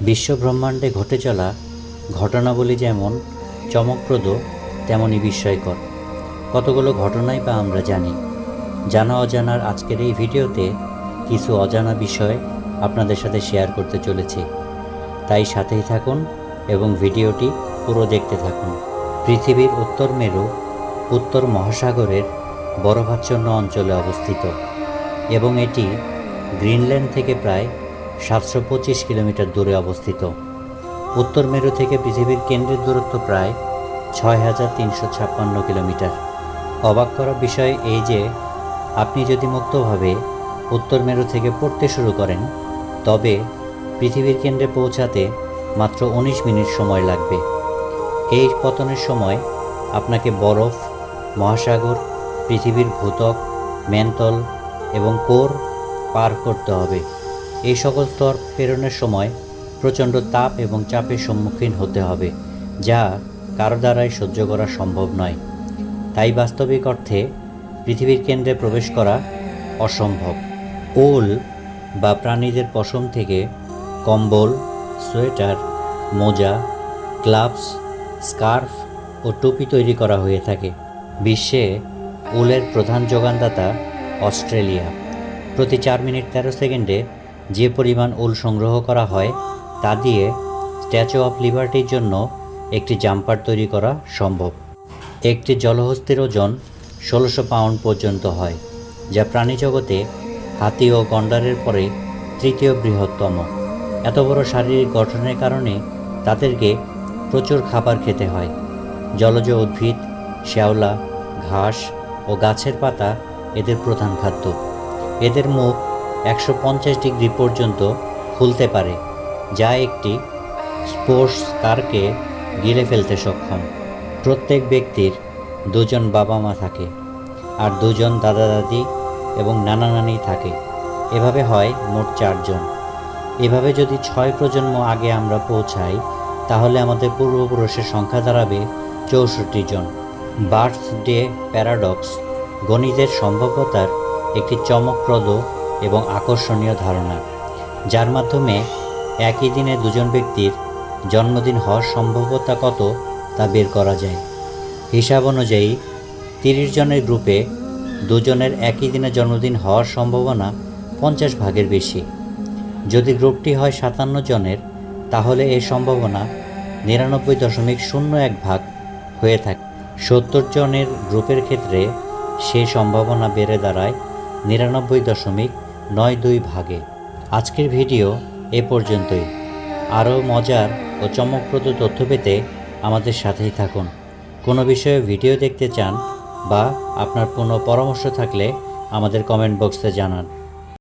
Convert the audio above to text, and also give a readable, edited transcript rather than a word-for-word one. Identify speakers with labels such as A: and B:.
A: বিশ্বব্রহ্মাণ্ডে ঘটে চলা ঘটনাবলী যেমন চমকপ্রদ তেমনই বিস্ময়কর। কতগুলো ঘটনাই বা আমরা জানি। জানা অজানার আজকের এই ভিডিওতে কিছু অজানা বিষয় আপনাদের সাথে শেয়ার করতে চলেছি, তাই সাথেই থাকুন এবং ভিডিওটি পুরো দেখতে থাকুন। পৃথিবীর উত্তর মেরু উত্তর মহাসাগরের বরফাচ্ছন্ন অঞ্চলে অবস্থিত এবং এটি গ্রিনল্যান্ড থেকে প্রায় 725 কিলোমিটার দূরে অবস্থিত। উত্তর মেরু থেকে পৃথিবীর কেন্দ্রের দূরত্ব প্রায় 6356 কিলোমিটার। অবাক করা বিষয় এই যে আপনি যদি মুক্তভাবে উত্তর মেরু থেকে পড়তে শুরু করেন তবে পৃথিবীর কেন্দ্রে পৌঁছাতে মাত্র 19 মিনিট সময় লাগবে। এই পতনের সময় আপনাকে বরফ, মহাসাগর, পৃথিবীর ভূত্বক, ম্যান্টল এবং কোর পার করতে হবে। এই সকল স্তর পেরোনোর সময় প্রচণ্ড তাপ এবং চাপের সম্মুখীন হতে হবে, যা কারো দ্বারাই সহ্য করা সম্ভব নয়। তাই বাস্তবিক অর্থে পৃথিবীর কেন্দ্রে প্রবেশ করা অসম্ভব। উল বা প্রাণীদের পশম থেকে কম্বল, সোয়েটার, মোজা, গ্লাভস, স্কার্ফ ও টুপি তৈরি করা হয়ে থাকে। বিশ্বে উলের প্রধান যোগানদাতা অস্ট্রেলিয়া। প্রতি 4 মিনিট 13 সেকেন্ডে যে পরিমাণ উল সংগ্রহ করা হয় তা দিয়ে স্ট্যাচু অফ লিবার্টির জন্য একটি জাম্পার তৈরি করা সম্ভব। একটি জলহস্তির ওজন 1600 পাউন্ড পর্যন্ত হয়, যা প্রাণীজগতে হাতি ও গন্ডারের পরে তৃতীয় বৃহত্তম। এত বড় শারীরিক গঠনের কারণে তাদেরকে প্রচুর খাবার খেতে হয়। জলজ উদ্ভিদ, শ্যাওলা, ঘাস ও গাছের পাতা এদের প্রধান খাদ্য। এদের মুখ 150 ডিগ্রি পর্যন্ত খুলতে পারে, যা একটি স্পোর্টস কারকে গিলে ফেলতে সক্ষম। প্রত্যেক ব্যক্তির 2 জন বাবা মা থাকে আর 2 জন দাদা দাদি এবং নানা নানি থাকে। এভাবে হয় মোট 4 জন। এভাবে যদি 6 প্রজন্ম আগে আমরা পৌঁছাই তাহলে আমাদের পূর্বপুরুষের সংখ্যা দাঁড়াবে 64 জন। বার্থডে প্যারাডক্স গণিতের সম্ভাব্যতার একটি চমকপ্রদ এবং আকর্ষণীয় ধারণা, যার মাধ্যমে একই দিনে 2 জন ব্যক্তির জন্মদিন হওয়ার সম্ভাব্যতা কত তা বের করা যায়। হিসাব অনুযায়ী 30 জনের গ্রুপে 2 জনের একই দিনে জন্মদিন হওয়ার সম্ভাবনা 50 ভাগের বেশি। যদি গ্রুপটি হয় 57 জনের তাহলে এই সম্ভাবনা 99.01 ভাগ হয়ে থাকে। 70 জনের গ্রুপের ক্ষেত্রে সেই সম্ভাবনা বেড়ে দাঁড়ায় 99.92 ভাগে। আজকের ভিডিও এ পর্যন্তই। আরও মজার ও চমকপ্রদ তথ্য পেতে আমাদের সাথেই থাকুন। কোনো বিষয়ে ভিডিও দেখতে চান বা আপনার কোনো পরামর্শ থাকলে আমাদের কমেন্ট বক্সে জানান।